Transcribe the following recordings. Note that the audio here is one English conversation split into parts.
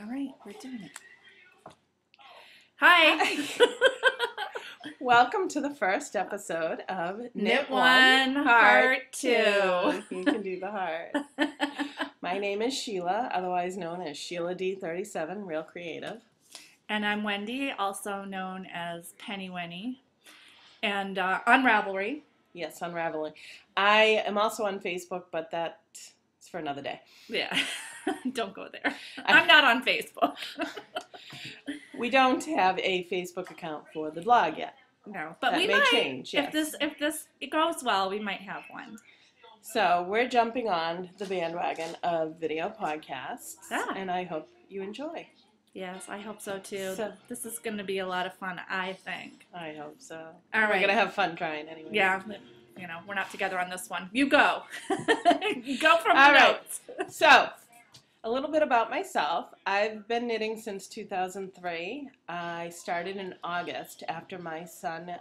All right, we're doing it. Hi. Welcome to the first episode of Knit One, Heart Two. You can do the heart. My name is Sheila, otherwise known as Sheila D37, Real Creative. And I'm Wendy, also known as Penny Winnie. And on Ravelry. Yes, on Ravelry. I am also on Facebook, but that's for another day. Yeah, don't go there. I'm not on Facebook. We don't have a Facebook account for the blog yet. No, but that we may might change. Yes. If this it goes well, we might have one. So we're jumping on the bandwagon of video podcasts, and I hope you enjoy. Yes, I hope so too. So, this is going to be a lot of fun, I think. I hope so. All right. We're going to have fun trying anyway. Yeah, you know, we're not together on this one. You go. Go from All the right. notes. So, a little bit about myself. I've been knitting since 2003. I started in August after my son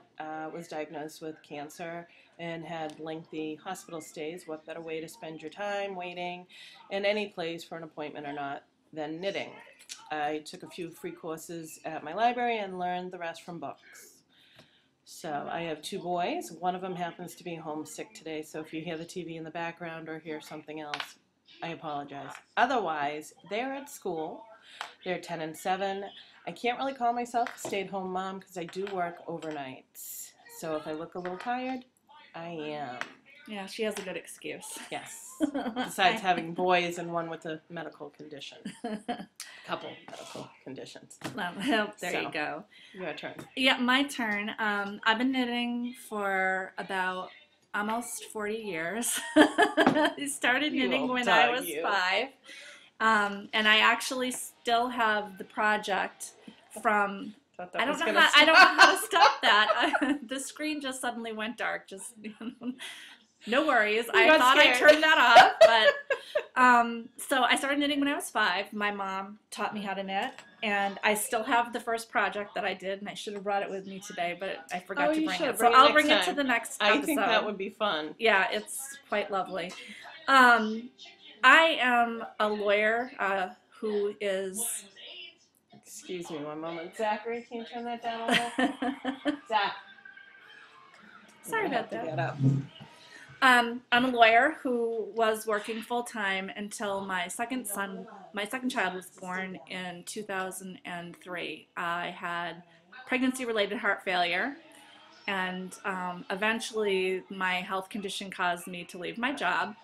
was diagnosed with cancer and had lengthy hospital stays. What better way to spend your time waiting in any place for an appointment or not than knitting? I took a few free courses at my library and learned the rest from books. So I have two boys. One of them happens to be homesick today, so if you hear the TV in the background or hear something else, I apologize. Otherwise, they're at school. They're 10 and 7. I can't really call myself a stay-at-home mom because I do work overnights. So if I look a little tired, I am. Yeah, she has a good excuse. Yes. Besides having boys and one with a medical condition. Couple medical conditions. Well, there you go. Your turn. Yeah, my turn. I've been knitting for about almost 40 years. I started knitting when I was 5. And I actually still have the project from... I don't know how to stop that. The screen just suddenly went dark. Just no worries. I thought I turned that off, but so I started knitting when I was 5. My mom taught me how to knit, and I still have the first project that I did, and I should have brought it with me today, but I forgot to bring it. So I'll bring it to the next episode. I think that would be fun. Yeah, it's quite lovely. I am a lawyer who is... Excuse me one moment. Zachary, can you turn that down a little? Zach. Sorry about that. Get up. I'm a lawyer who was working full-time until my second child was born in 2003. I had pregnancy-related heart failure, and eventually my health condition caused me to leave my job.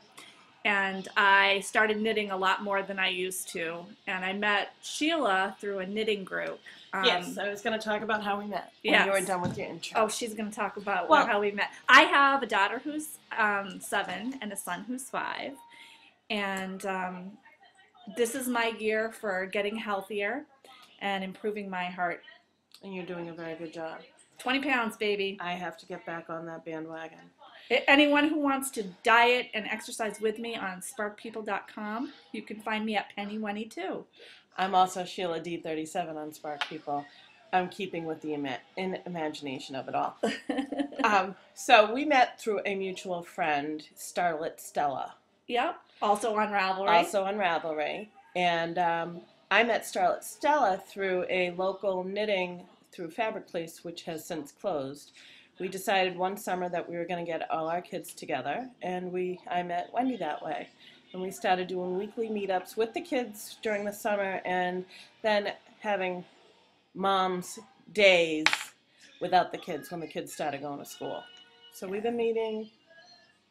And I started knitting a lot more than I used to. And I met Sheila through a knitting group. Yes, I was going to talk about how we met when you were done with your intro. Oh, she's going to talk about how we met. I have a daughter who's 7 and a son who's 5. And this is my year for getting healthier and improving my heart. And you're doing a very good job. 20 pounds, baby. I have to get back on that bandwagon. Anyone who wants to diet and exercise with me on sparkpeople.com, you can find me at Penny Winnie too. I'm also Sheila D37 on Spark People. I'm keeping with the imagination of it all. So we met through a mutual friend, Starlet Stella. Yep, also on Ravelry. Also on Ravelry. And I met Starlet Stella through a local knitting through Fabric Place, which has since closed. We decided one summer that we were going to get all our kids together, and I met Wendy that way. And we started doing weekly meetups with the kids during the summer, and then having mom's days without the kids when the kids started going to school. So we've been meeting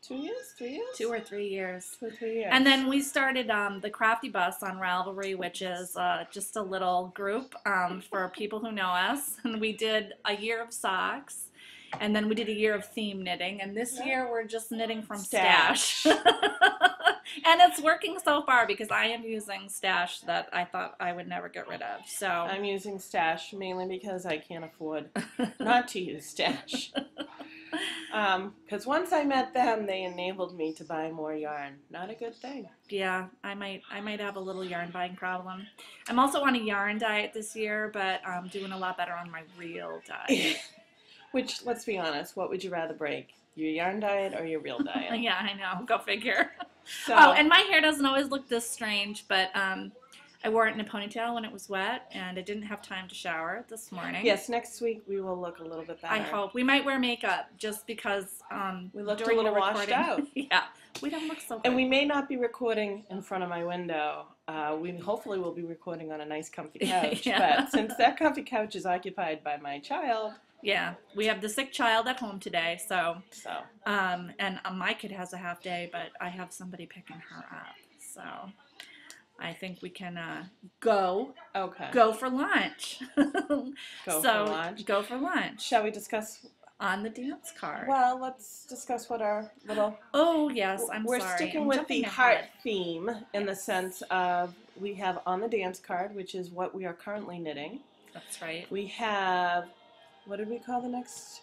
2 years, 3 years? 2 or 3 years. 2 or 3 years. And then we started the Crafty Bus on Ravelry, which is just a little group for people who know us. And we did a year of socks. And then we did a year of theme knitting, and this year we're just knitting from Stash. And it's working so far because I am using Stash that I thought I would never get rid of. So I'm using Stash mainly because I can't afford not to use Stash. Because once I met them, they enabled me to buy more yarn. Not a good thing. Yeah, I might have a little yarn buying problem. I'm also on a yarn diet this year, but I'm doing a lot better on my real diet. Which, let's be honest, what would you rather break? Your yarn diet or your real diet? Yeah, I know. Go figure. So, oh, and my hair doesn't always look this strange, but I wore it in a ponytail when it was wet, and I didn't have time to shower this morning. Yes, next week we will look a little bit better. I hope. We might wear makeup just because we looked a during little the washed recording, out. yeah, we don't look so good. And we may not be recording in front of my window. We hopefully will be recording on a nice comfy couch. Yeah. But since that comfy couch is occupied by my child. Yeah, we have the sick child at home today, so. And my kid has a half day, but I have somebody picking her up, so I think we can go for lunch. Go for lunch. Shall we discuss on the dance card? Well, let's discuss what our little. Oh yes, We're sorry. sticking with the heart theme in the sense of we have on the dance card, which is what we are currently knitting. That's right. We have. What did we call the next?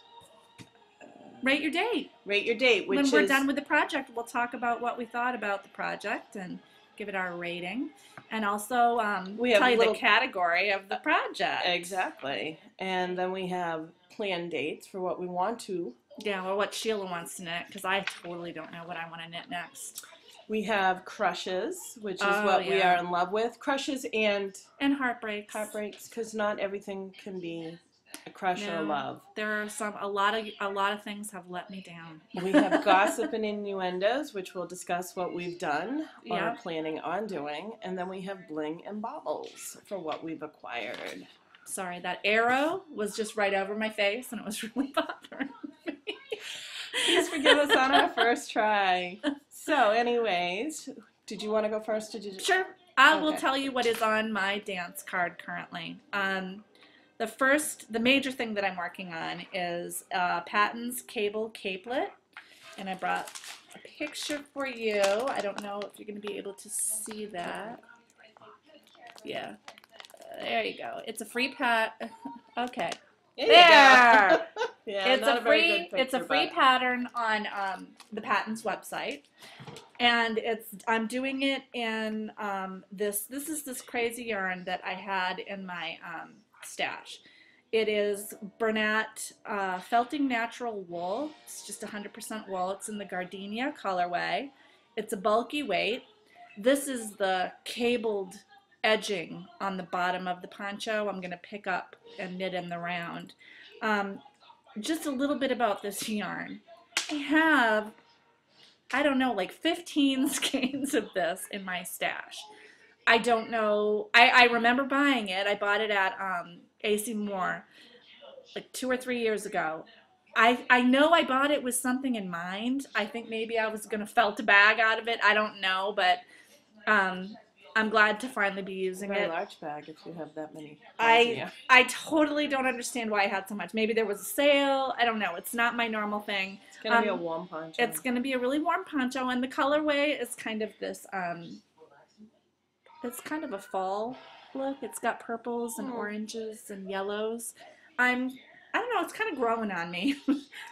Rate your date. Rate your date. Which when we're done with the project, we'll talk about what we thought about the project and give it our rating. And also we have tell you the category of the project. Exactly. And then we have plan dates for what we want to. Yeah, or what Sheila wants to knit, because I totally don't know what I want to knit next. We have crushes, which is what we are in love with. Crushes and heartbreaks. Heartbreaks, because not everything can be a crush or a love. There are a lot of things have let me down. We have gossip and innuendos, which we'll discuss what we've done or are planning on doing, and then we have bling and bobbles for what we've acquired. Sorry, that arrow was just right over my face, and it was really bothering me. Please forgive us on our first try. So, anyways, did you want to go first? Sure. I will tell you what is on my dance card currently. The major thing that I'm working on is Patton's Cable Capelet, and I brought a picture for you. I don't know if you're going to be able to see that. Yeah, there you go. It's a free Okay, there. Yeah, it's a free pattern on the Patton's website, and I'm doing it in this is this crazy yarn that I had in my stash. It is Bernat Felting Natural Wool. It's just 100% wool. It's in the Gardenia colorway. It's a bulky weight. This is the cabled edging on the bottom of the poncho. I'm going to pick up and knit in the round. Just a little bit about this yarn. I have, I don't know, like 15 skeins of this in my stash. I don't know. I remember buying it. I bought it at AC Moore like 2 or 3 years ago. I know I bought it with something in mind. I think maybe I was going to felt a bag out of it. I don't know, but I'm glad to finally be using it. Very large bag if you have that many. I totally don't understand why I had so much. Maybe there was a sale. I don't know. It's not my normal thing. It's going to be a warm poncho. It's going to be a really warm poncho, and the colorway is kind of this, it's kind of a fall look. It's got purples and oranges and yellows. I don't know, it's kind of growing on me.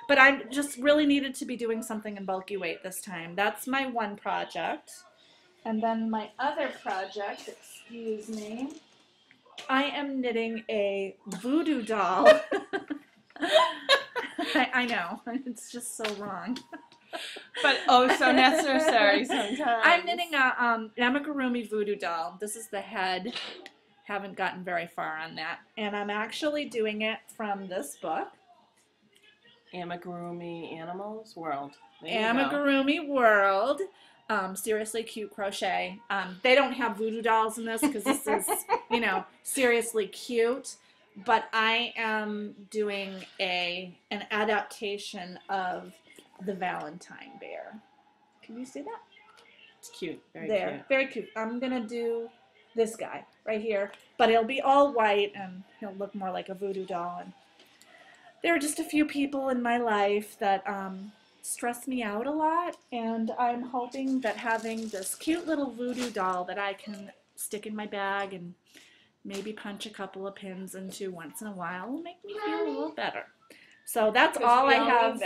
But I just really needed to be doing something in bulky weight this time. That's my one project. And then my other project, excuse me, I am knitting a voodoo doll. I know, it's just so wrong. But oh, so necessary sometimes. I'm knitting a amigurumi voodoo doll. This is the head. Haven't gotten very far on that. And I'm actually doing it from this book. Amigurumi Animals World. Amigurumi World. Seriously Cute Crochet. They don't have voodoo dolls in this because this is, you know, seriously cute. But I am doing an adaptation of the Valentine bear. Can you see that? It's cute. Very cute. Very cute. I'm going to do this guy right here. But it'll be all white and he'll look more like a voodoo doll. And there are just a few people in my life that stress me out a lot. And I'm hoping that having this cute little voodoo doll that I can stick in my bag and maybe punch a couple of pins into once in a while will make me feel a little better. So that's all I have.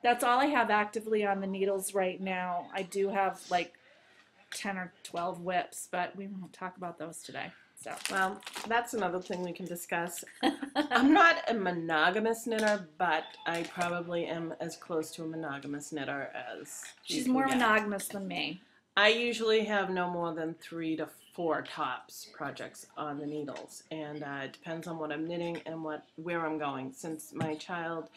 That's all I have actively on the needles right now. I do have like 10 or 12 whips, but we won't talk about those today. So, well, that's another thing we can discuss. I'm not a monogamous knitter, but I probably am as close to a monogamous knitter as she's more monogamous than me. I usually have no more than 3 to 4 tops projects on the needles, and it depends on what I'm knitting and where I'm going. Since my child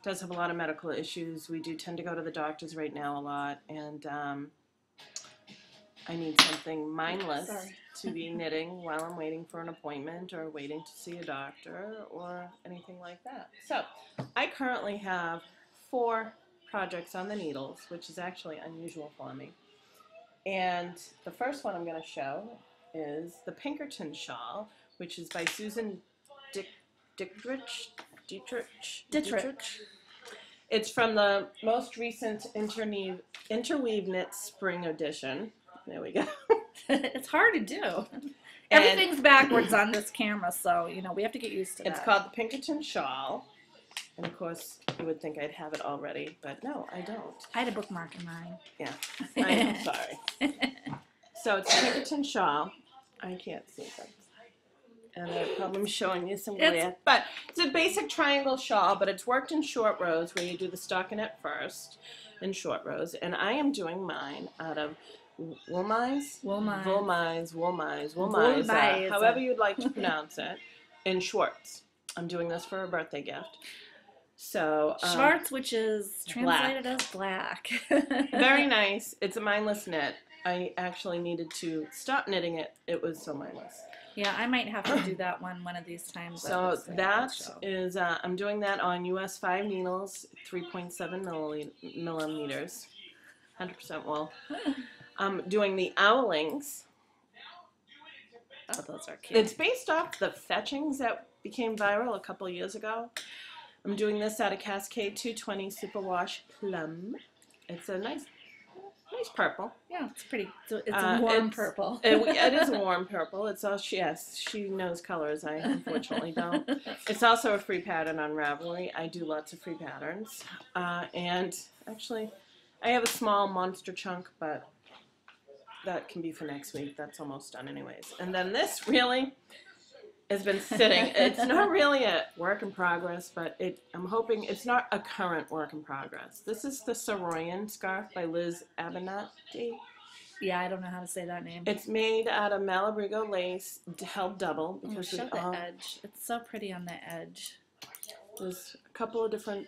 does have a lot of medical issues, we do tend to go to the doctors right now a lot, and I need something mindless to be knitting while I'm waiting for an appointment or waiting to see a doctor or anything like that. So I currently have 4 projects on the needles, which is actually unusual for me. And the first one I'm going to show is the Pinkerton shawl, which is by Susan Dietrich. It's from the most recent Interweave Knit Spring Edition. There we go. It's hard to do. Everything's backwards on this camera, so, you know, we have to get used to that. It's called the Pinkerton shawl. And of course, you would think I'd have it already, but no, I don't. I had a bookmark in mine. Yeah, I am sorry. So it's a Pinkerton shawl. I can't see them. And I have problems showing you some glare. But it's a basic triangle shawl, but it's worked in short rows where you do the stockinette first in short rows. And I am doing mine out of woolmise, however you'd like to pronounce it, in Schwartz. I'm doing this for a birthday gift. So Schwartz, which is translated as black. Very nice. It's a mindless knit. I actually needed to stop knitting it. It was so mindless. Yeah, I might have to do that one of these times. So that is, I'm doing that on US 5 needles, 3.7 millimeters, 100% wool. I'm doing the owlings. Oh, those are cute. It's based off the fetchings that became viral a couple of years ago. I'm doing this out of Cascade 220 Superwash Plum. It's a nice purple. Yeah, it's pretty. It's a warm purple. It is a warm purple. It's all yes, she knows colors. I unfortunately don't. It's also a free pattern on Ravelry. I do lots of free patterns, and actually, I have a small monster chunk, but that can be for next week. That's almost done anyways. And then this really has been sitting. It's not really a work in progress, but I'm hoping it's not a current work in progress. This is the Soroyan scarf by Liz Abernathy. Yeah, I don't know how to say that name. It's made out of Malabrigo lace, held double. Because show the edge. It's so pretty on the edge. There's a couple of different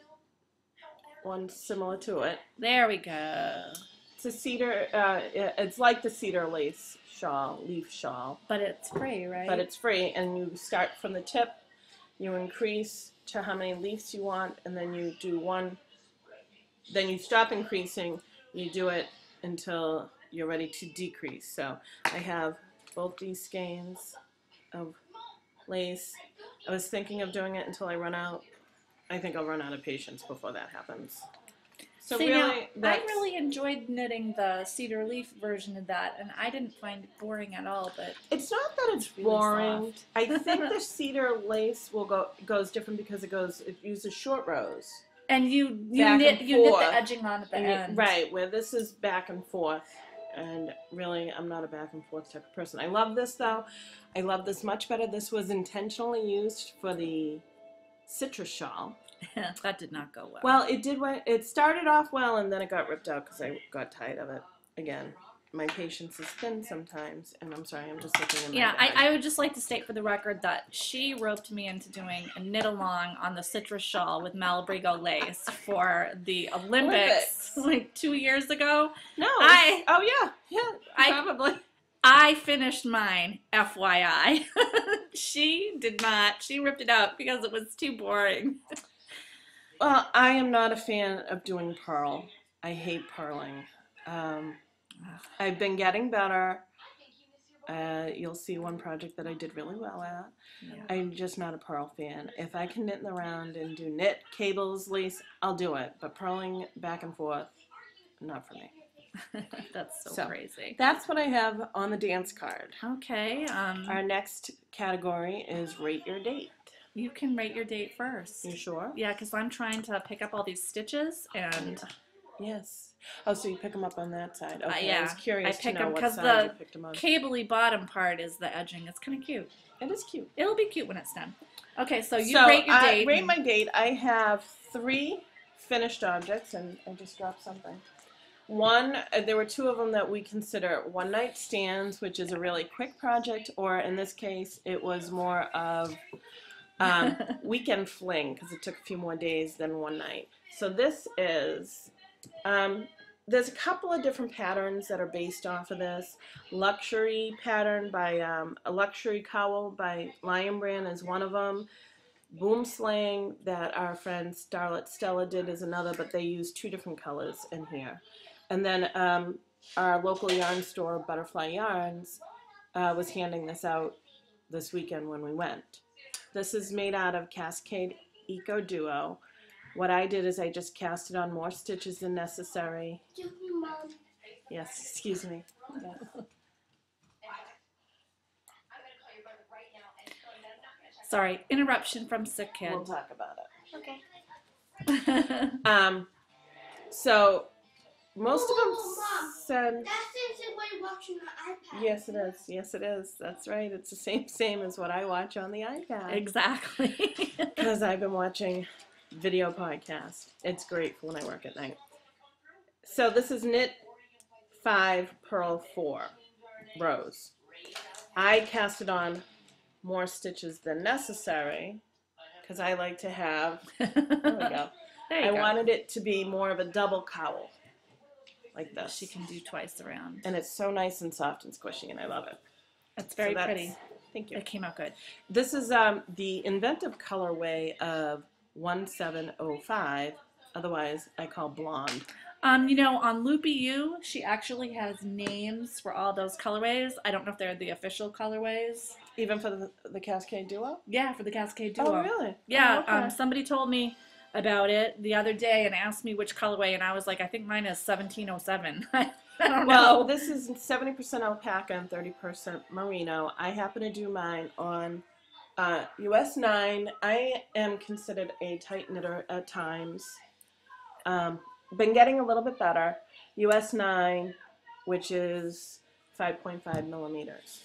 ones similar to it. There we go. It's a cedar, it's like the cedar lace shawl, leaf shawl. But it's free, right? But it's free, and you start from the tip, you increase to how many leaves you want, and then you do one, then you stop increasing, you do it until you're ready to decrease. So I have both these skeins of lace. I was thinking of doing it until I run out. I think I'll run out of patience before that happens. So see, really, now, I really enjoyed knitting the cedar leaf version of that, and I didn't find it boring at all. But it's not that it's really boring. Soft. I think the cedar lace goes different because it uses short rows. And you knit the edging on at the end. Right, where this is back and forth. And really, I'm not a back and forth type of person. I love this though. I love this much better. This was intentionally used for the citrus shawl. That did not go well. Well, it did. It started off well, and then it got ripped out because I got tired of it. Again, my patience is thin sometimes, and I'm sorry, I'm just looking in my bag. I would just like to state for the record that she roped me into doing a knit along on the citrus shawl with Malabrigo lace for the Olympics like 2 years ago. No. Probably. I finished mine, FYI. She did not. She ripped it out because it was too boring. Well, I am not a fan of doing purl. I hate purling. I've been getting better. You'll see one project that I did really well at. Yeah. I'm just not a purl fan. If I can knit in the round and do knit, cables, lace, I'll do it. But purling back and forth, not for me. That's so crazy. That's what I have on the dance card. Okay. Our next category is Rate Your Date. You can rate your date first. You sure? Yeah, because I'm trying to pick up all these stitches and... Yes. Oh, so you pick them up on that side. Okay, yeah. I was curious to know what because side you picked them on. The cabley bottom part is the edging. It's kind of cute. It is cute. It'll be cute when it's done. Okay, so you rate your date. Rate my date. I have 3 finished objects, and I just dropped something. I There were two of them that we consider one night stands, which is a really quick project, or in this case, it was more of weekend fling because it took a few more days than one night. So this is, there's a couple of different patterns that are based off of this. Luxury pattern by a luxury cowl by Lion Brand is one of them. Boom slang that our friend Starlet Stella did is another, but they use two different colors in here. And then our local yarn store, Butterfly Yarns, was handing this out this weekend when we went. This is made out of Cascade Eco Duo. What I did is I just cast it on more stitches than necessary. Excuse me, Mom. Yes, excuse me. Yes. Sorry, interruption from sick kid. We'll talk about it. Okay. So most of them Mom, said. that's the same way you're watching the iPad. Yes, it is. Yes, it is. That's right. It's the same as what I watch on the iPad. Exactly. Because I've been watching video podcast. It's great for when I work at night. So this is knit 5, purl 4 rows. I cast it on more stitches than necessary because I like to have, there we go. There you I go. wanted it to be more of a double cowl like this. She can do twice around. And it's so nice and soft and squishy and I love it. That's very So pretty. Thank you. It came out good. This is the inventive colorway of 1705, otherwise I call blonde. You know, on Loopy U, she actually has names for all those colorways. I don't know if they're the official colorways. Even for the Cascade Duo? Yeah, for the Cascade Duo. Oh, really? Yeah, Oh, okay. somebody told me about it the other day and asked me which colorway, and I was like, I think mine is 1707. I don't Well, know. this is 70% alpaca and 30% merino. I happen to do mine on US 9. I am considered a tight knitter at times. Been getting a little bit better. US 9, which is 5.5 millimeters.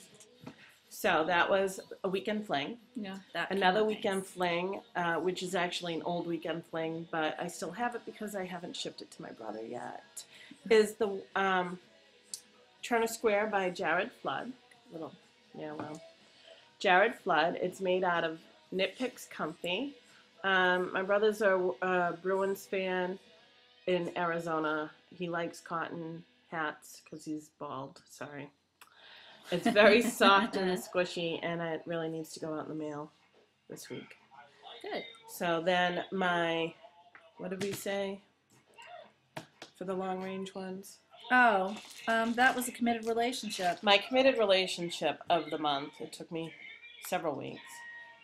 So that was a weekend fling. Yeah, that Another came out weekend nice. fling, which is actually an old weekend fling, but I still have it because I haven't shipped it to my brother yet, is the Turner Square by Jared Flood. Little, yeah, well, Jared Flood. It's made out of Knit Picks Comfy. My brother's a Bruins fan in Arizona. He likes cotton hats because he's bald. Sorry. It's very soft and squishy, and it really needs to go out in the mail this week. Good. So then my, what did we say for the long range ones? Oh, that was a committed relationship. My committed relationship of the month, it took me several weeks,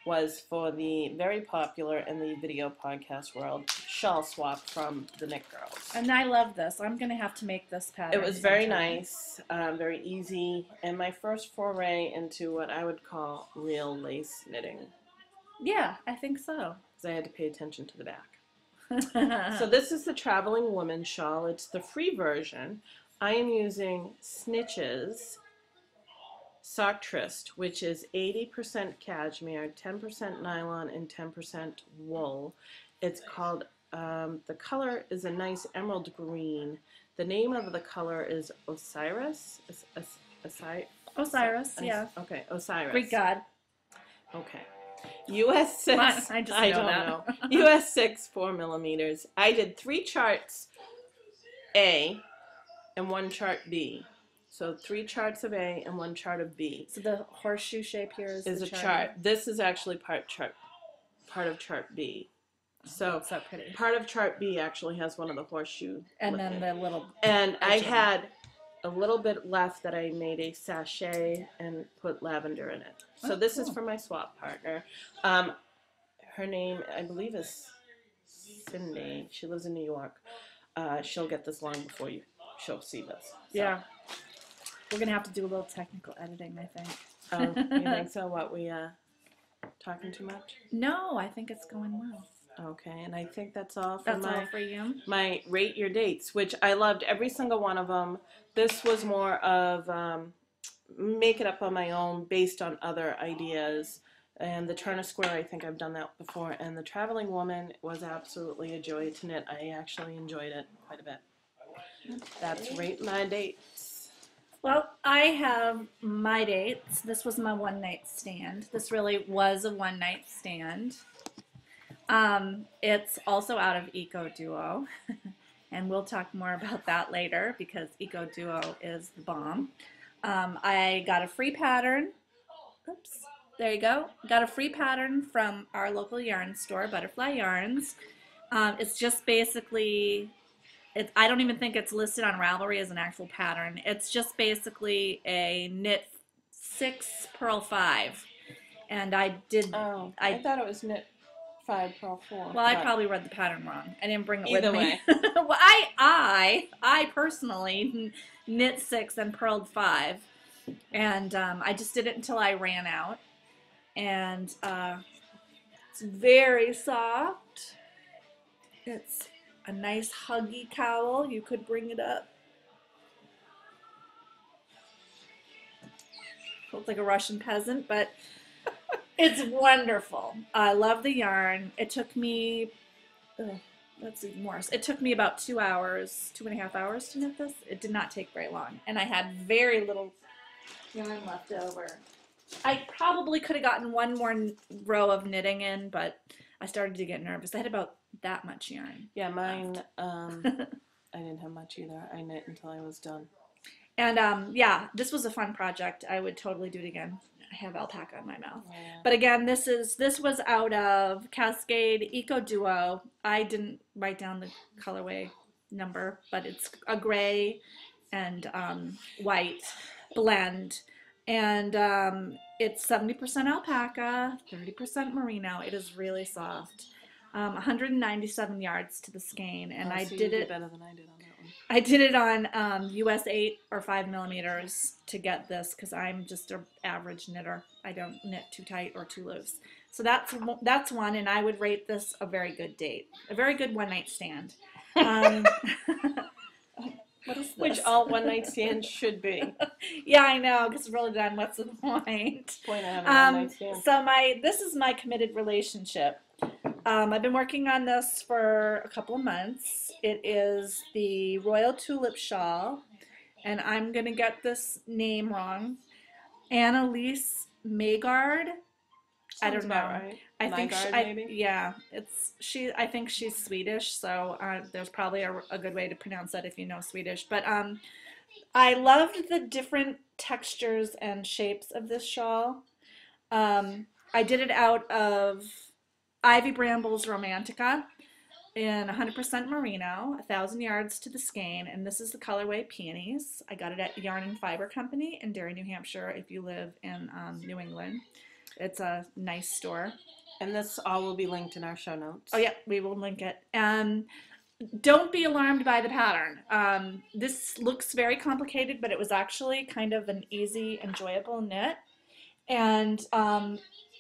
was for the very popular in the video podcast world, Shawl Swap from the Knit Girls. And I love this. I'm going to have to make this pattern. It was very sometime. nice, very easy, and my first foray into what I would call real lace knitting, Yeah, I think so. because I had to pay attention to the back. So this is the Traveling Woman shawl. It's the free version. I am using Snitch's Sock Trist, which is 80% cashmere, 10% nylon, and 10% wool. It's called, the color is a nice emerald green. The name of the color is Osiris. Osiris, yeah. Okay, Osiris. Greek god. Okay. US 6. What? I just know don't that. know. US 6, 4 millimeters. I did 3 charts A and 1 chart B. So 3 charts of A and 1 chart of B. So the horseshoe shape here is Is the a chart. This is actually part of chart B. So so pretty. part of chart B actually has one of the horseshoe. And then the little. And I edging. had a little bit left that I made a sachet and put lavender in it. So Oh, this is cool. for my swap partner. Her name, I believe, is Cindy. She lives in New York. She'll get this long before she'll see this. So. Yeah. We're going to have to do a little technical editing, I think. You think so? What, we talking too much? No, I think it's going well. Okay, and I think that's all for That's all for you. my rate your dates, which I loved every single one of them. This was more of make it up on my own based on other ideas. And the Turner Square, I think I've done that before. And the Traveling Woman was absolutely a joy to knit. I actually enjoyed it quite a bit. That's Rate My Dates. Well, I have my dates. This was my one night stand. This really was a one night stand. It's also out of Eco Duo, and we'll talk more about that later because Eco Duo is the bomb. I got a free pattern. Oops, there you go. Got a free pattern from our local yarn store, Butterfly Yarns. It's just basically, I don't even think it's listed on Ravelry as an actual pattern. It's just basically a knit 6, purl 5. And I did. Oh, I thought it was knit 5, purl 4. Well, I probably read the pattern wrong. I didn't bring it Either with me. way. Well, I personally knit 6 and purled 5. And I just did it until I ran out. And it's very soft. It's a nice huggy cowl. You could bring it up. Looks like a Russian peasant, but it's wonderful. I love the yarn. It took me, that's even worse. It took me about 2 hours, 2.5 hours to knit this. It did not take very long. And I had very little yarn left over. I probably could have gotten one more row of knitting in, but I started to get nervous. I had about that much yarn. Yeah, mine, I didn't have much either. I knit until I was done. And yeah, this was a fun project. I would totally do it again. I have alpaca in my mouth. Yeah. But again, this was out of Cascade Eco Duo. I didn't write down the colorway number, but it's a gray and white blend. And it's 70% alpaca, 30% merino. It is really soft. 197 yards to the skein, and I So did you it better than I did on that one. I did it on US 8 or 5 millimeters to get this because I'm just an average knitter. I don't knit too tight or too loose. So that's one, and I would rate this a very good date, a very good one night stand. What is this? Which all one night stands should be. Yeah, I know, because really then what's the point? Point of having a one night stand. So this is my committed relationship. I've been working on this for a couple of months. It is the Royal Tulip Shawl, and I'm going to get this name wrong. Annalise Maygard. I don't know. Right. I think maybe? yeah, I think she's Swedish, so there's probably a good way to pronounce that if you know Swedish. But I loved the different textures and shapes of this shawl. I did it out of Ivy Bramble's Romantica in 100% merino, 1,000 yards to the skein, and this is the colorway Peonies. I got it at Yarn and Fiber Company in Derry, New Hampshire, if you live in New England. It's a nice store. And this all will be linked in our show notes. Oh, yeah, we will link it. Don't be alarmed by the pattern. This looks very complicated, but it was actually kind of an easy, enjoyable knit. And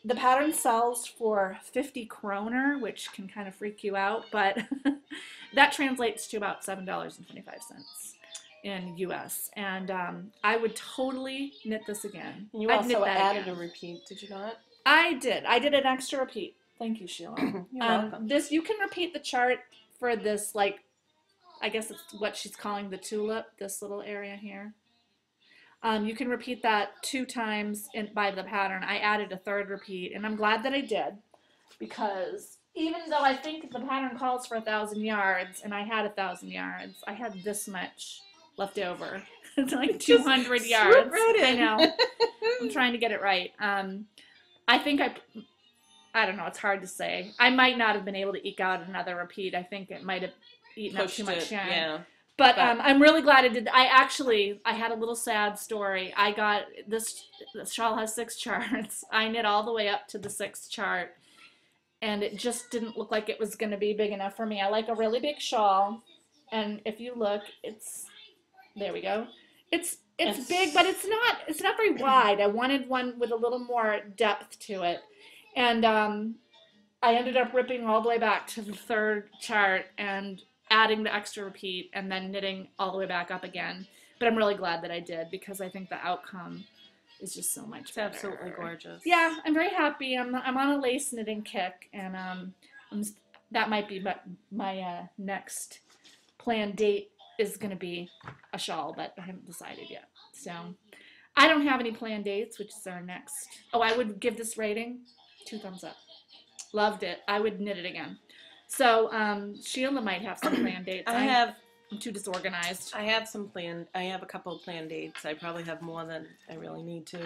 the pattern sells for 50 kroner, which can kind of freak you out, but that translates to about $7.25 in US. And I would totally knit this again. And you also added a repeat, did you not? I did. I did an extra repeat. Thank you, Sheila. You're welcome. You can repeat the chart for this, like, I guess it's what she's calling the tulip, this little area here. You can repeat that 2 times by the pattern. I added a 3rd repeat, and I'm glad that I did, because even though I think the pattern calls for 1,000 yards, and I had 1,000 yards, I had this much left over. It's like 200 yards. Right in. I know. I'm trying to get it right. I think I don't know, it's hard to say. I might not have been able to eke out another repeat. I think it might have eaten up too much yarn. Yeah. But I'm really glad I did. I had a little sad story. I got this shawl has 6 charts. I knit all the way up to the 6th chart, and it just didn't look like it was going to be big enough for me. I like a really big shawl, and if you look, there we go. It's big, but it's not very wide. I wanted one with a little more depth to it, and I ended up ripping all the way back to the 3rd chart and adding the extra repeat and then knitting all the way back up again. But I'm really glad that I did, because I think the outcome is just so much better. It's absolutely gorgeous. Yeah, I'm very happy. I'm on a lace knitting kick, and that might be my next planned date is going to be a shawl, but I haven't decided yet. So I don't have any planned dates, which is our next. Oh, I would give this rating 2 thumbs up. Loved it. I would knit it again. So Sheila might have some planned dates. I'm too disorganized. I have a couple of planned dates. I probably have more than I really need to.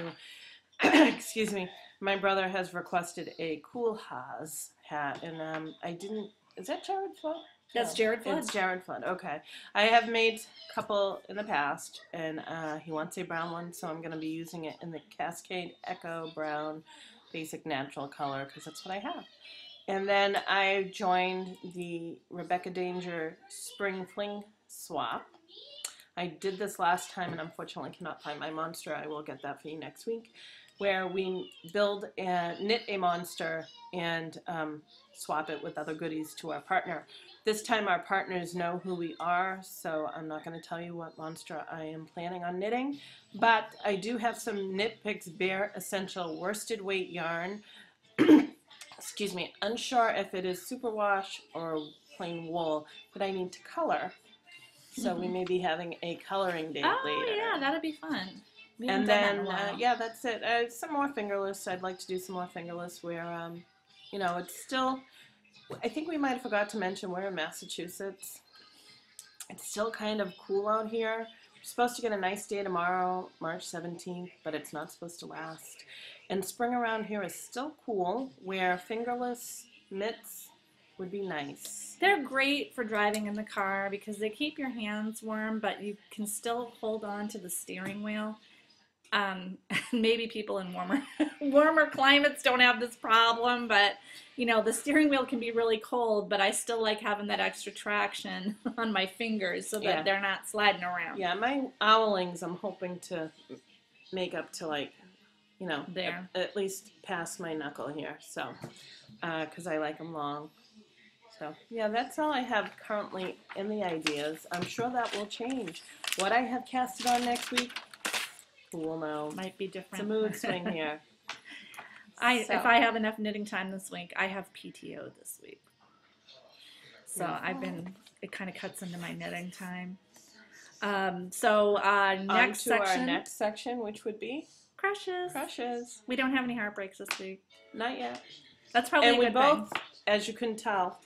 Excuse me. My brother has requested a Cool Haas hat, and I didn't. Is that Jared Flood? That's Jared Flood. It's Jared Flood. Okay. I have made a couple in the past, and he wants a brown one, so I'm going to be using it in the Cascade Echo Brown Basic Natural color because that's what I have. And then I joined the Rebecca Danger Spring Fling swap. I did this last time and unfortunately cannot find my monster. I will get that for you next week, where we knit a monster and swap it with other goodies to our partner. This time our partners know who we are, so I'm not going to tell you what monster I am planning on knitting, but I do have some Knit Picks Bare Essential worsted weight yarn. Excuse me, unsure if it is superwash or plain wool that I need to color. So we may be having a coloring date later. Oh yeah, that'd be fun. And then, yeah, that's it. Some more fingerless. I'd like to do some more fingerless where, you know, it's still, I think we might have forgot to mention we're in Massachusetts. It's still kind of cool out here. We're supposed to get a nice day tomorrow, March 17th, but it's not supposed to last. And spring around here is still cool, where fingerless mitts would be nice. They're great for driving in the car because they keep your hands warm, but you can still hold on to the steering wheel. Maybe people in warmer climates don't have this problem, but you know, the steering wheel can be really cold, but I still like having that extra traction on my fingers so that they're not sliding around. Yeah, my owlings I'm hoping to make up to, like, you know, there at least past my knuckle here, so because I like them long. So yeah, that's all I have currently in the ideas. I'm sure that will change. What I have casted on next week, who will know? Might be different. It's a mood swing here. If I have enough knitting time this week, I have PTO this week. So it kind of cuts into my knitting time. Next section. Our next section, which would be? Crushes. Crushes. We don't have any heartbreaks this week. Not yet. That's probably a good thing. And we both, as you can tell,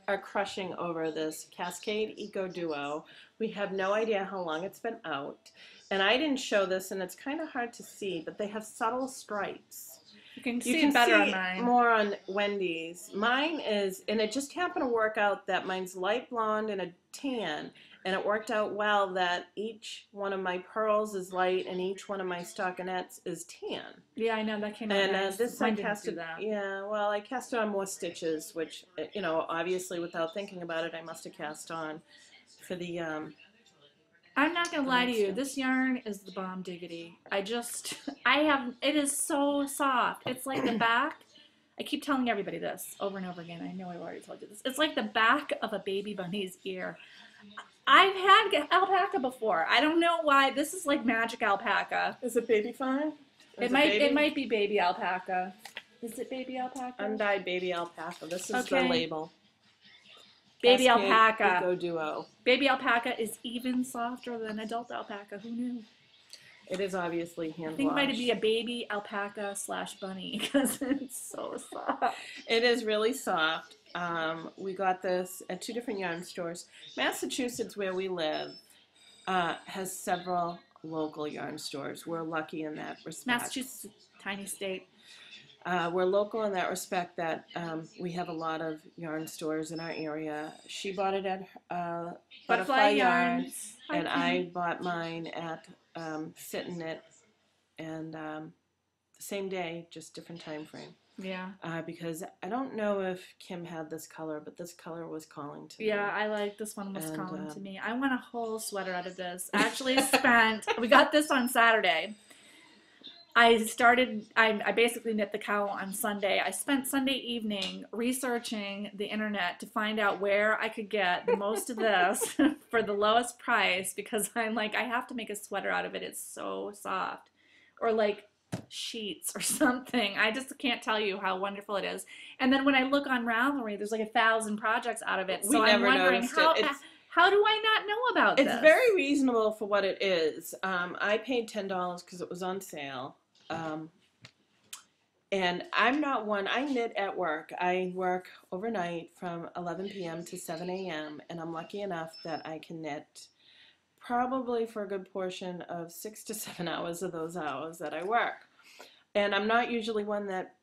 are crushing over this Cascade Eco Duo. We have no idea how long it's been out. And I didn't show this, and it's kind of hard to see, but they have subtle stripes. You can see better on mine. More on Wendy's. Mine is, and it just happened to work out that mine's light blonde and a tan. And it worked out well that each one of my pearls is light and each one of my stockinettes is tan. Yeah, I know, that came out nice. This I casted that. Yeah, well, I cast on more stitches, which, you know, obviously without thinking about it, I must have cast on for the I'm not gonna lie to you, this yarn is the bomb diggity. It is so soft. It's like the back. I keep telling everybody this over and over again. I know I've already told you this. It's like the back of a baby bunny's ear. I've had alpaca before. I don't know why. This is like magic alpaca. Is it baby fine? It might be baby alpaca. Is it baby alpaca? Undyed baby alpaca. This is the label. Baby Cascade alpaca. Eco Duo. Baby alpaca is even softer than adult alpaca. Who knew? It is obviously hand washed. I think it might be a baby alpaca / bunny because it's so soft. It is really soft. We got this at 2 different yarn stores. Massachusetts, where we live, has several local yarn stores. We're lucky in that respect. Massachusetts, tiny state. We're local in that respect that we have a lot of yarn stores in our area. She bought it at Butterfly Yarns, and I bought mine at Sit and Knit, and the same day, just different time frame. Yeah. Because I don't know if Kim had this color, but this color was calling to me. Yeah, I like this one was calling to me. I want a whole sweater out of this. I actually we got this on Saturday. I basically knit the cowl on Sunday. I spent Sunday evening researching the internet to find out where I could get the most of this for the lowest price because I'm like, I have to make a sweater out of it. It's so soft. Or like sheets or something. I just can't tell you how wonderful it is. And then when I look on Ravelry, there's like 1,000 projects out of it. So I'm wondering How do I not know about this? It's very reasonable for what it is. I paid $10 because it was on sale. And I'm not one, I knit at work. I work overnight from 11 p.m. to 7 a.m. And I'm lucky enough that I can knit probably for a good portion of 6 to 7 hours of those hours that I work. And I'm not usually one that,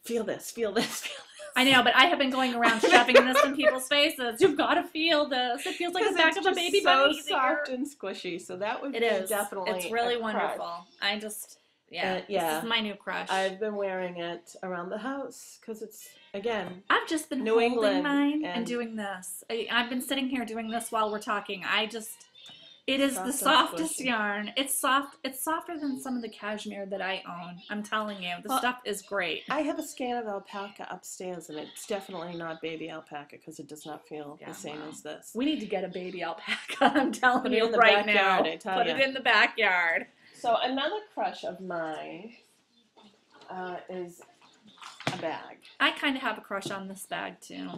feel this, feel this, feel this. I know, but I have been going around shoving this in people's faces. You've got to feel this. It feels like the back of a baby bunny. It's so soft and squishy. So that would be definitely It's really wonderful. I just... Yeah, this is my new crush. I've been wearing it around the house because it's, again, I've just been New holding England mine and doing this. I've been sitting here doing this while we're talking. It is the softest yarn. It's soft. It's softer than some of the cashmere that I own. I'm telling you, the stuff is great. I have a skein of alpaca upstairs, and it's definitely not baby alpaca because it does not feel the same as this. We need to get a baby alpaca. I'm telling you right now. Put it in the backyard. So another crush of mine is a bag. I kind of have a crush on this bag too.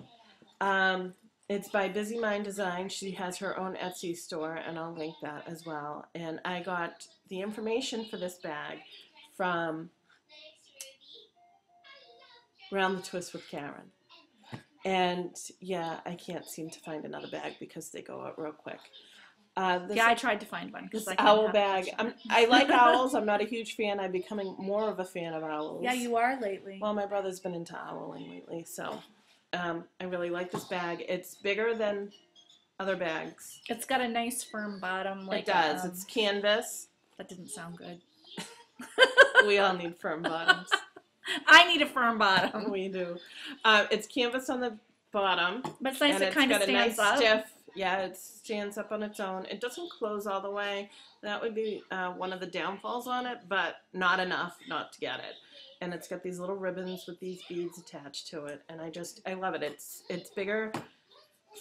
It's by Busy Mind Design. She has her own Etsy store, and I'll link that as well. And I got the information for this bag from Round the Twist with Karen. And yeah, I can't seem to find another bag because they go out real quick. I tried to find one. This owl bag. I like owls. I'm not a huge fan. I'm becoming more of a fan of owls. Yeah, you are lately. Well, my brother's been into owling lately, so I really like this bag. It's bigger than other bags. It's got a nice firm bottom. It does. It's canvas. That didn't sound good. We all need firm bottoms. I need a firm bottom. We do. It's canvas on the bottom. But it's nice. It kind of stands up. Stiff. Yeah, it stands up on its own. It doesn't close all the way. That would be one of the downfalls on it, but not enough not to get it. And it's got these little ribbons with these beads attached to it, and I love it. It's bigger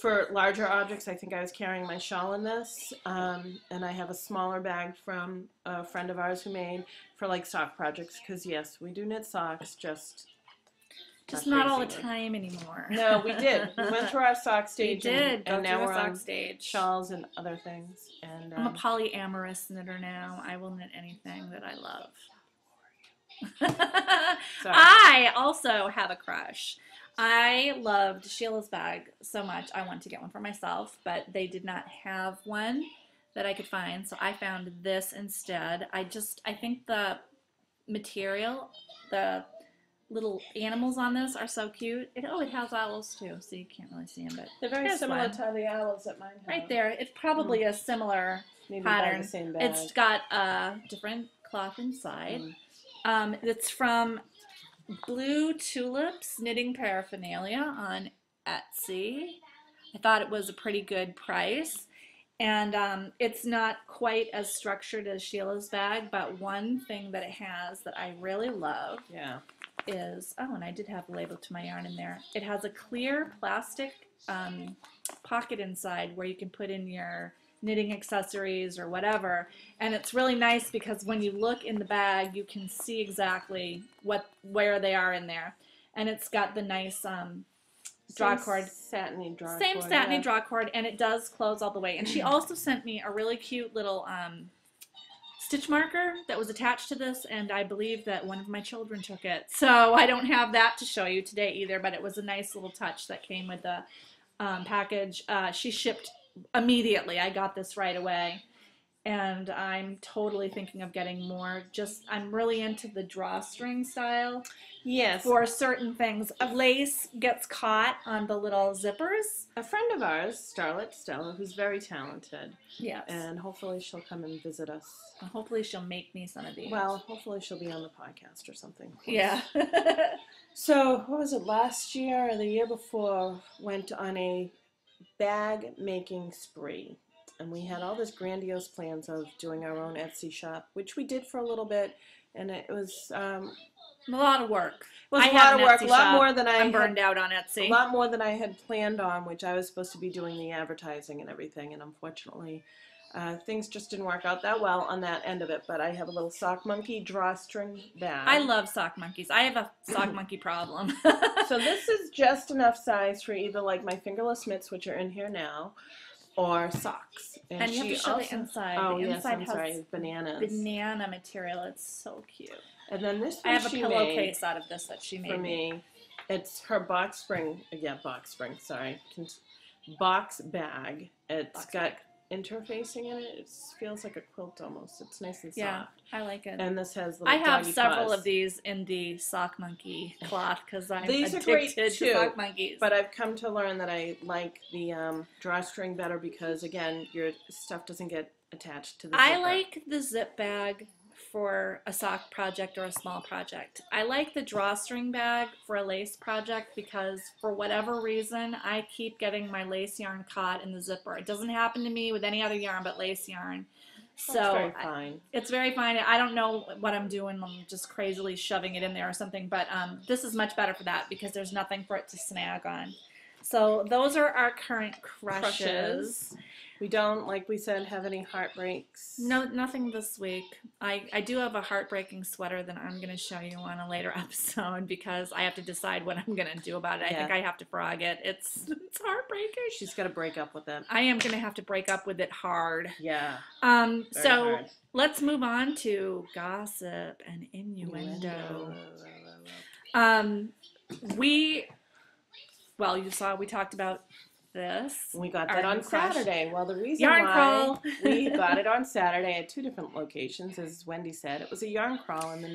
for larger objects. I think I was carrying my shawl in this, and I have a smaller bag from a friend of ours who made for like sock projects. Because yes, we do knit socks, just not all the time anymore. No, we did. We went through our sock stage. We did. And now we're on stage. Shawls and other things. And I'm a polyamorous knitter now. I will knit anything that I love. I also have a crush. I loved Sheila's bag so much. I wanted to get one for myself, but they did not have one that I could find, so I found this instead. I think the material, the little animals on this are so cute. It has owls too, so you can't really see them, but they're very similar to the owls that mine have. Right there. It's probably a similar pattern. The same bag. It's got a different cloth inside. It's from Blue Tulips Knitting Paraphernalia on Etsy. I thought it was a pretty good price. And it's not quite as structured as Sheila's bag, but one thing that it has that I really love is, and I did have a label to my yarn in there. It has a clear plastic pocket inside where you can put in your knitting accessories or whatever, and it's really nice because when you look in the bag you can see exactly where they are in there, and it's got the nice draw cord, satiny draw cord, same satiny draw cord, and it does close all the way. And she also sent me a really cute little stitch marker that was attached to this, and I believe that one of my children took it, so I don't have that to show you today either, but it was a nice little touch that came with the package. She shipped immediately. I got this right away, and I'm totally thinking of getting more. I'm really into the drawstring style. Yes. For certain things. A lace gets caught on the little zippers. A friend of ours, Starlet Stella, who's very talented. Yes. And hopefully she'll come and visit us. Hopefully she'll make me some of these. Well, hopefully she'll be on the podcast or something. Yeah. So, what was it, last year or the year before, went on a bag making spree. And we had all this grandiose plans of doing our own Etsy shop, which we did for a little bit, and it was a lot of work. It was a lot of work, a lot more than I'm burned out on Etsy. A lot more than I had planned on, which I was supposed to be doing the advertising and everything, and unfortunately things just didn't work out that well on that end of it. But I have a little sock monkey drawstring bag. I love sock monkeys. I have a sock monkey problem. So this is just enough size for either like my fingerless mitts, which are in here now, or socks. And you have to show the inside. Oh, the yes, inside I'm has sorry, bananas. banana material. It's so cute. And then this I one have a she pillowcase out of this that she made for me. It's her box spring, sorry. Box bag. It's got interfacing in it. It feels like a quilt almost. It's nice and soft. Yeah, I like it. And this has little I have doggy several paws. of these in the sock monkey cloth because I'm These are addicted great to too, sock monkeys. But I've come to learn that I like the drawstring better because, again, your stuff doesn't get attached to the zipper. I like the zip bag for a sock project or a small project. I like the drawstring bag for a lace project because for whatever reason I keep getting my lace yarn caught in the zipper. It doesn't happen to me with any other yarn but lace yarn. So That's very fine. It's very fine. I don't know what I'm doing. I'm just crazily shoving it in there or something, but this is much better for that because there's nothing for it to snag on. So those are our current crushes. We don't, like we said, have any heartbreaks. No, nothing this week. I do have a heartbreaking sweater that I'm going to show you on a later episode because I have to decide what I'm going to do about it. I think I have to frog it. It's heartbreaking. She's got to break up with it. I am going to have to break up with it hard. Yeah. So hard. Let's move on to gossip and innuendo. Well, you saw we talked about this. We got that on Saturday. Well, the reason yarn why crawl. we got it on Saturday at 2 different locations, as Wendy said, it was a yarn crawl in the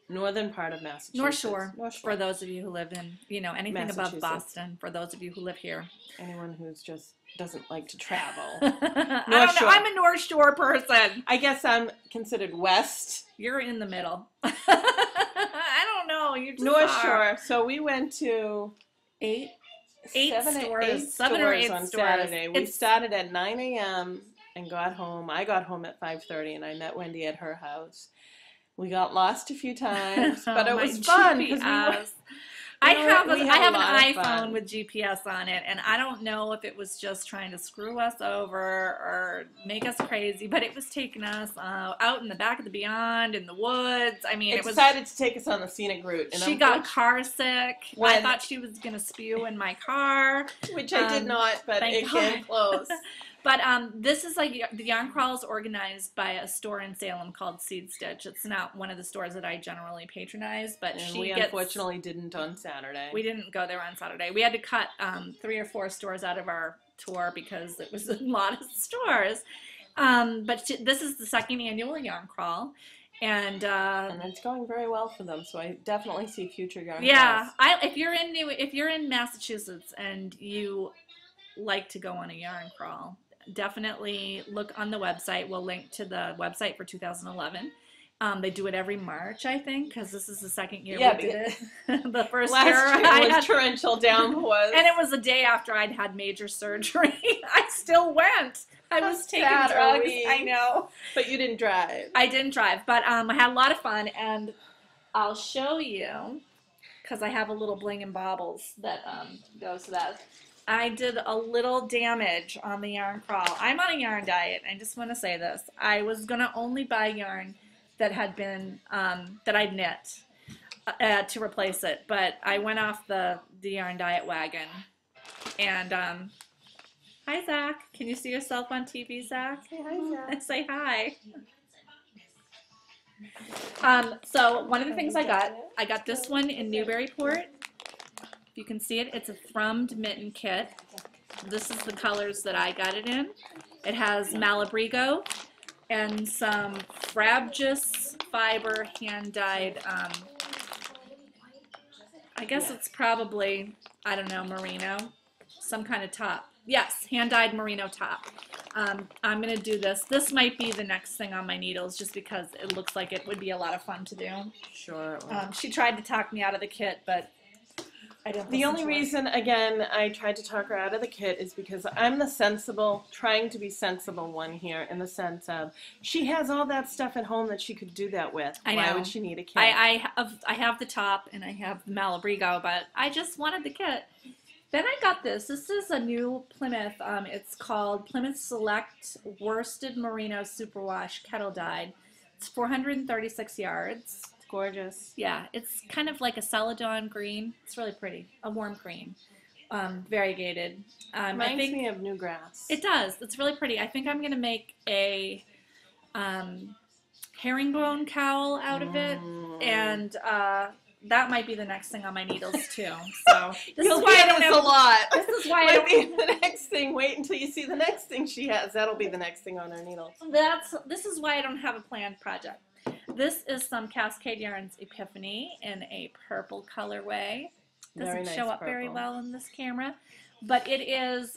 northern part of Massachusetts. North Shore, for those of you who live in, anything above Boston, for those of you who live here. Anyone who's just doesn't like to travel. I don't know. I'm a North Shore person. I guess I'm considered west. You're in the middle. I don't know. You just North are. Shore. So we went to seven or eight on stores. Saturday. We started at 9 a.m. and got home. I got home at 5:30, and I met Wendy at her house. We got lost a few times, but it was fun because I have an iPhone with GPS on it, and I don't know if it was just trying to screw us over or make us crazy, but it was taking us out in the back of the Beyond, in the woods. I mean, it decided to take us on the scenic route. And she got car sick. I thought she was going to spew in my car. Which I did not, but it came close. But this is like the yarn crawl is organized by a store in Salem called Seed Stitch. It's not one of the stores that I generally patronize, but we unfortunately didn't on Saturday. We didn't go there on Saturday. We had to cut 3 or 4 stores out of our tour because it was a lot of stores. But this is the 2nd annual yarn crawl. And it's going very well for them, so I definitely see future yarn crawls. Yeah, if you're in Massachusetts and you like to go on a yarn crawl, definitely look on the website. We'll link to the website for 2011. They do it every March, I think, because this is the 2nd year we did it. The first year I was torrential downpours. And it was the day after I'd had major surgery. I still went. I was taking drugs. I know. But you didn't drive. I didn't drive, but I had a lot of fun, and I'll show you, because I have a little Bling and Bobbles that goes to that. I did a little damage on the yarn crawl. I'm on a yarn diet. I just want to say this. I was going to only buy yarn that had been, that I'd knit to replace it. But I went off the yarn diet wagon. And, hi, Zach. Can you see yourself on TV, Zach? Say hi, Zach. Say hi. So one of the things I got this one in Newburyport. If you can see it, it's a thrummed mitten kit. This is the colors that I got it in. It has Malabrigo and some Frabjous fiber hand-dyed, I guess it's probably, I don't know, merino, some kind of top. Yes, hand-dyed merino top. I'm going to do this. This might be the next thing on my needles just because it looks like it would be a lot of fun to do. Sure. She tried to talk me out of the kit, but the only reason, again, I tried to talk her out of the kit is because I'm the trying to be sensible one here in the sense of she has all that stuff at home that she could do that with. I know. Why would she need a kit? I have the top and I have the Malabrigo, but I just wanted the kit. Then I got this. This is a new Plymouth. It's called Plymouth Select Worsted Merino Superwash Kettle Dyed. It's 436 yards. Gorgeous. Yeah, it's kind of like a celadon green. It's really pretty. A warm green. variegated. Reminds me of Newgrass. It does. It's really pretty. I think I'm going to make a herringbone cowl out of it, and that might be the next thing on my needles too. So this is why I don't have a lot. This is why I Might be don't. the next thing. Wait until you see the next thing she has. That'll be the next thing on her needles. This is why I don't have a planned project. This is some Cascade Yarns Epiphany in a purple colorway. Doesn't show up very well in this camera, but it is.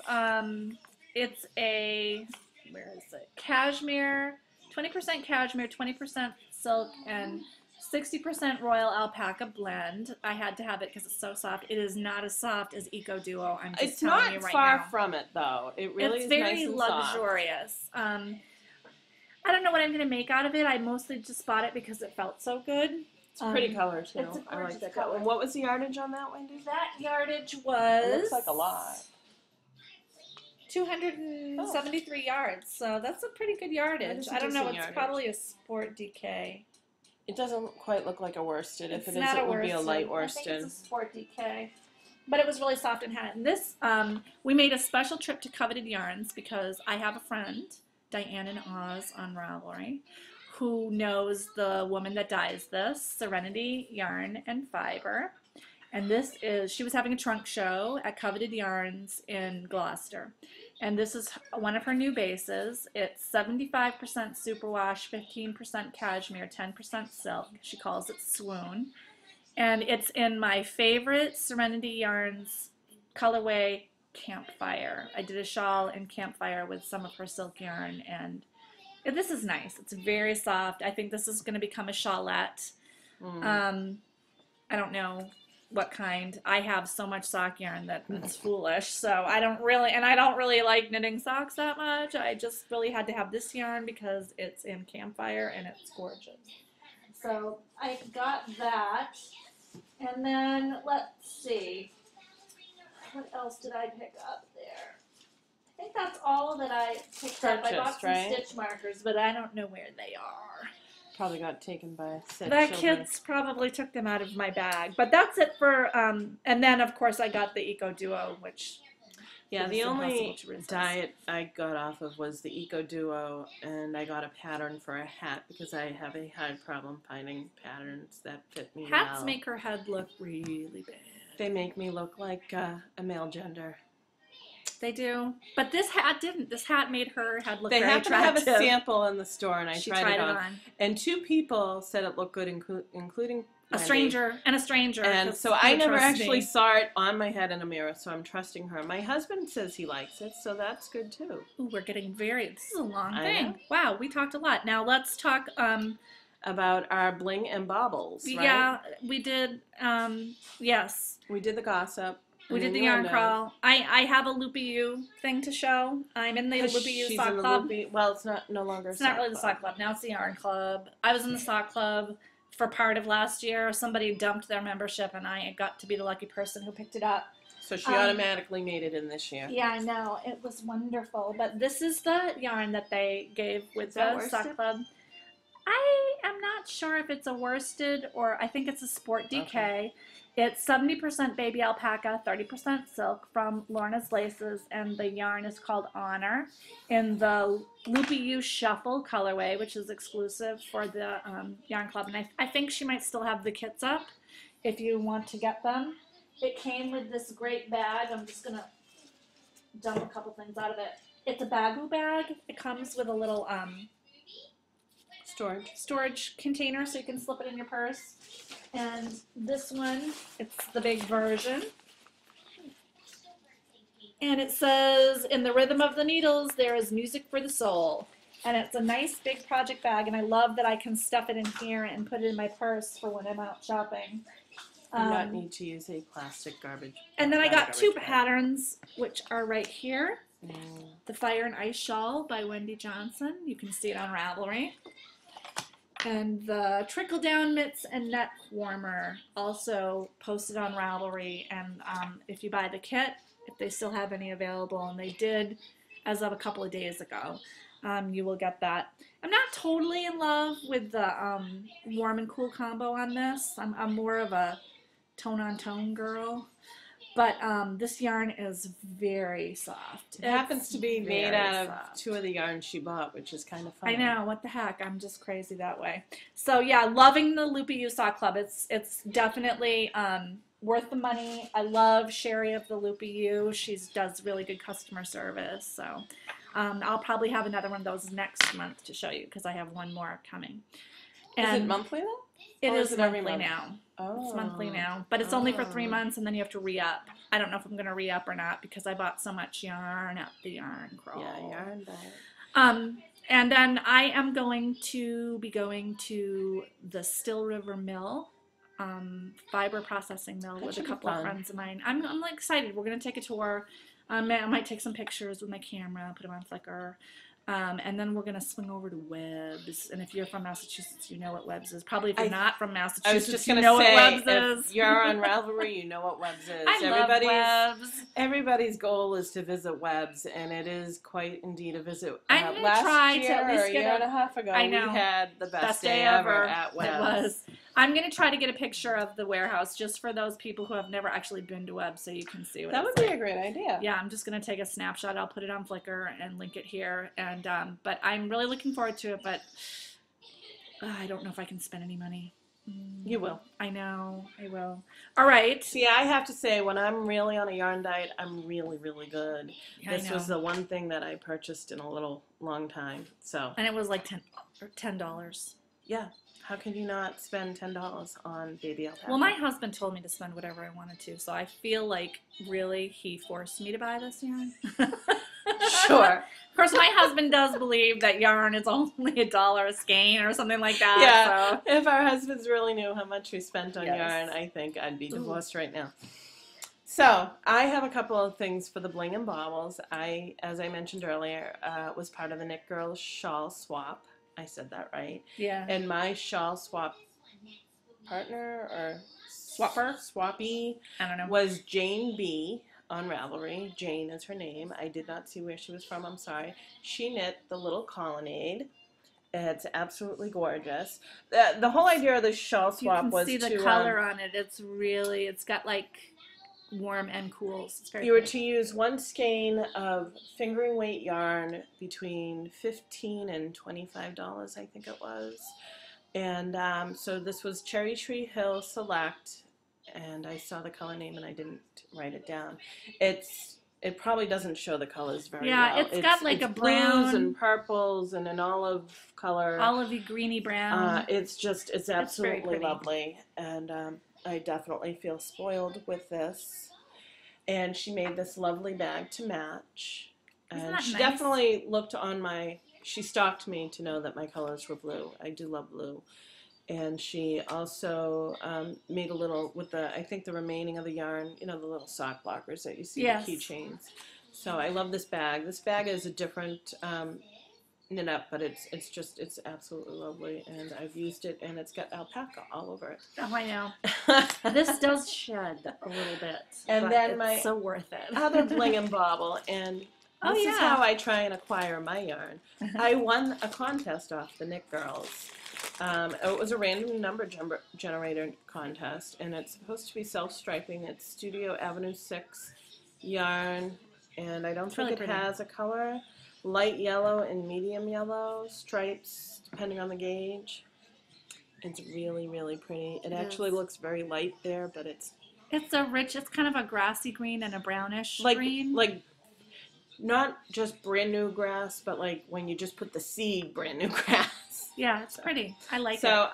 It's a, where is it? Cashmere, 20% cashmere, 20% silk, and 60% royal alpaca blend. I had to have it because it's so soft. It is not as soft as Eco Duo. I'm just telling you right now. It's not far from it though. It really is nice and soft. It's very luxurious. I don't know what I'm going to make out of it. I mostly just bought it because it felt so good. It's a pretty color too. It's a gorgeous I like that color. What was the yardage on that, Wendy? That yardage was... It looks like a lot. 273 yards, so that's a pretty good yardage. I don't know, it's probably a sport DK. It doesn't quite look like a worsted. If it is, it would be a light worsted. I think it's a sport DK. But it was really soft and had it. And this, we made a special trip to Coveted Yarns because I have a friend, Diane in Oz on Ravelry, who knows the woman that dyes this, Serenity Yarn and Fiber. And this is, she was having a trunk show at Coveted Yarns in Gloucester. And this is one of her new bases. It's 75% superwash, 15% cashmere, 10% silk. She calls it Swoon. And it's in my favorite Serenity Yarns colorway, Campfire. I did a shawl in Campfire with some of her silk yarn, and this is nice. It's very soft. I think this is going to become a shawlette. I don't know what kind. I have so much sock yarn that it's foolish. So I don't really like knitting socks that much. I just really had to have this yarn because it's in Campfire and it's gorgeous. So I got that. And then let's see. What else did I pick up there? I think that's all that I picked up. I bought some stitch markers, but I don't know where they are. Probably got taken by sick children. Kids probably took them out of my bag. But that's it for, and then of course I got the Eco Duo, which the only diet I got off of was the Eco Duo, and I got a pattern for a hat because I have a hard problem finding patterns that fit me Hats make her head look really bad. They make me look like a male gender. They do. But this hat didn't. This hat made her head look very attractive. They happened to have a sample in the store, and she tried it on. And 2 people said it looked good, including a stranger. And so I never actually saw it on my head in a mirror, so I'm trusting her. My husband says he likes it, so that's good too. Ooh, we're getting this is a long thing. Wow, we talked a lot. Now let's talk about our Bling and Bobbles, right? Yeah, we did. Yes. We did the gossip. We did the yarn crawl. I have a Loopy U thing to show. I'm in the Loopy U sock club. Well, it's no longer. It's not really the sock club now. It's the yarn club. I was in the sock club for part of last year. Somebody dumped their membership, and I got to be the lucky person who picked it up. So she automatically made it in this year. Yeah, I know. It was wonderful. But this is the yarn that they gave with the sock club. I am not sure if it's a worsted or I think it's a sport DK. Okay. It's 70% baby alpaca, 30% silk from Lorna's Laces, and the yarn is called Honor in the Loopy U Shuffle colorway, which is exclusive for the yarn club. And I think she might still have the kits up if you want to get them. It came with this great bag. I'm just going to dump a couple things out of it. It's a Bagoo bag. It comes with a little storage container so you can slip it in your purse. And this one, it's the big version. And it says, in the rhythm of the needles, there is music for the soul. And it's a nice big project bag, and I love that I can stuff it in here and put it in my purse for when I'm out shopping. Do not need to use a plastic garbage. And then I got 2 patterns, which are right here. The Fire and Ice Shawl by Wendy Johnson. You can see it on Ravelry. And the Trickle Down Mitts and Neck Warmer, also posted on Ravelry. And if you buy the kit, if they still have any available, and they did as of a couple of days ago, you will get that. I'm not totally in love with the warm and cool combo on this. I'm more of a tone-on-tone girl. But this yarn is very soft. It happens to be made out of soft. 2 of the yarns she bought, which is kind of funny. I know, what the heck? I'm just crazy that way. So yeah, loving the Loopy U Sock Club. It's definitely worth the money. I love Sherry of the Loopy U. She does really good customer service. So I'll probably have another one of those next month to show you because I have one more coming. And is it monthly then? It or is it monthly every month? now. Oh. It's monthly now, but it's only for 3 months, and then you have to re-up. I don't know if I'm going to re-up or not because I bought so much yarn at the yarn crawl. Yeah, yarn bag. And then I am going to be going to the Still River Mill, fiber processing mill with a couple of friends of mine. I'm like excited. We're going to take a tour. I might take some pictures with my camera, put them on Flickr. And then we're going to swing over to Webb's. And if you're from Massachusetts, you know what Webb's is. Probably if you're not from Massachusetts, I was just going you to know say, what Webb's is. if you're on Ravelry, you know what Webb's is. I love Webb's. Everybody's goal is to visit Webb's, and it is quite indeed a visit. I'm going to last try year, to at least or get a year and a half ago, I know. we had the best day ever at Webb's. It was. I'm going to try to get a picture of the warehouse just for those people who have never actually been to Webb's so you can see what that it's would like. be a great idea. Yeah, I'm just going to take a snapshot. I'll put it on Flickr and link it here. And but I'm really looking forward to it, but I don't know if I can spend any money. You will. I know. I will. All right. See, I have to say, when I'm really on a yarn diet, I'm really, really good. Yeah, this was the one thing that I purchased in a long time. So. And it was like $10. Yeah. How can you not spend $10 on baby alpaca? Well, my husband told me to spend whatever I wanted to, so I feel like really he forced me to buy this yarn. Sure. Of course, my husband does believe that yarn is only $1 a skein or something like that. Yeah. So. If our husbands really knew how much we spent on yarn, I think I'd be divorced right now. So I have a couple of things for the Bling and Bobbles. As I mentioned earlier, was part of the Knit Girls Shawl Swap. I said that right. Yeah. And my shawl swap partner or swappy I don't know. was Jane B on Ravelry. Jane is her name. I did not see where she was from. I'm sorry. She knit the little colonnade. It's absolutely gorgeous. The whole idea of the shawl swap was to... You can see the color on it. It's got like warm and cools. It's very You were pretty. to use 1 skein of fingering weight yarn between $15 and $25, I think it was. And so this was Cherry Tree Hill Select, and I saw the color name and I didn't write it down. It probably doesn't show the colors very well. Yeah, it's got like a brown blues and purples and an olive color. Olivey greeny brown. It's absolutely lovely, and I definitely feel spoiled with this. And she made this lovely bag to match. And she definitely looked on she stalked me to know that my colors were blue. I do love blue. And she also made a little, with I think the remaining of the yarn, the little sock blockers that you see, the keychains. So I love this bag. This bag is a different knit up, but it's absolutely lovely, and I've used it, and it's got alpaca all over it. Oh, I know. This does shed a little bit, and then it's so worth it. Other Bling and Bobble, and this is how I try and acquire my yarn. I won a contest off the Knit Girls. It was a random number generator contest, and it's supposed to be self-striping. It's Studio Avenue 6 yarn, and I don't think it has a color. Light yellow and medium yellow stripes, depending on the gauge. It's really, really pretty. It actually looks very light there, but it's it's kind of a grassy green and a brownish green. Like, not just brand new grass, but like when you just put the seed brand new grass. Yeah, it's pretty. I like it. So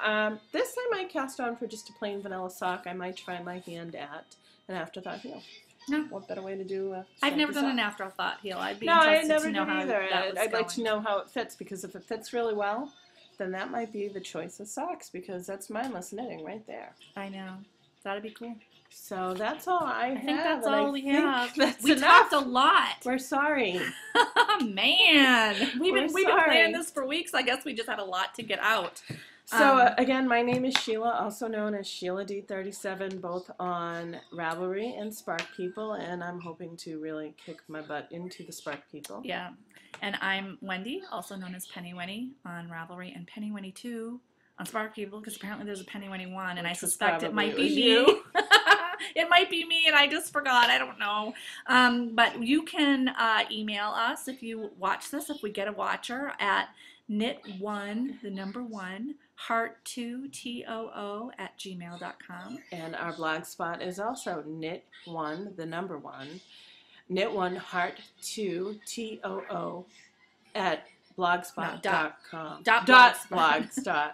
this I might cast on for just a plain vanilla sock. I might try my hand at an afterthought heel. No. What better way to do a I've never done an afterthought heel. I'd be I interested never to know did how either. that was I'd like going. to know how it fits, because if it fits really well, then that might be the choice of socks, because that's mindless knitting right there. I know. That'd be cool. So that's all I have. I think that's all we have. We talked a lot. We're sorry. Man. We've been sorry. planning this for weeks. I guess we just had a lot to get out. So again, my name is Sheila, also known as Sheila D37, both on Ravelry and Spark People, and I'm hoping to really kick my butt into the Spark People. Yeah. And I'm Wendy, also known as Penny Wenny on Ravelry, and Penny Wenny 2 on Spark People, because apparently there's a Penny Wenny 1, and I suspect it might be me. It might be me and I just forgot. I don't know. But you can email us if you watch this, if we get a watcher, at knit1, the number 1, heart2too at gmail.com. And our blog spot is also knit1, the number 1, knit1 heart2too at blogspot.com. Blogspot.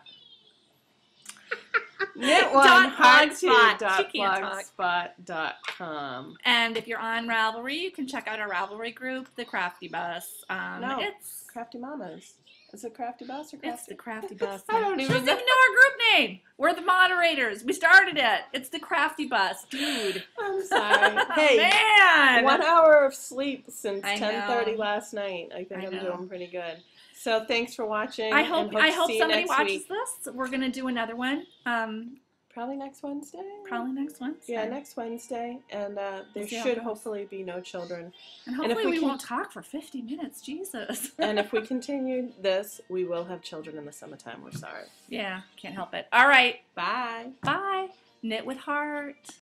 knit1heart2.blogspot.com. And if you're on Ravelry, you can check out our Ravelry group, The Crafty Bus. No, it's Crafty Mamas. Is it Crafty Bus or Crafty? It's The Crafty Bus. I don't even know. Know our group name. We're the moderators. We started it. It's The Crafty Bus, dude. I'm sorry. Hey, man, 1 hour of sleep since I 10:30 last night. I think I'm doing pretty good. So thanks for watching. I hope somebody watches week. this. We're gonna do another one. Probably next Wednesday. Probably next Wednesday. Yeah, next Wednesday, and there should hopefully be no children. And hopefully we won't talk for 50 minutes. Jesus. And if we continue this, we will have children in the summertime. We're sorry. Yeah, can't help it. All right. Bye. Bye. Knit with heart.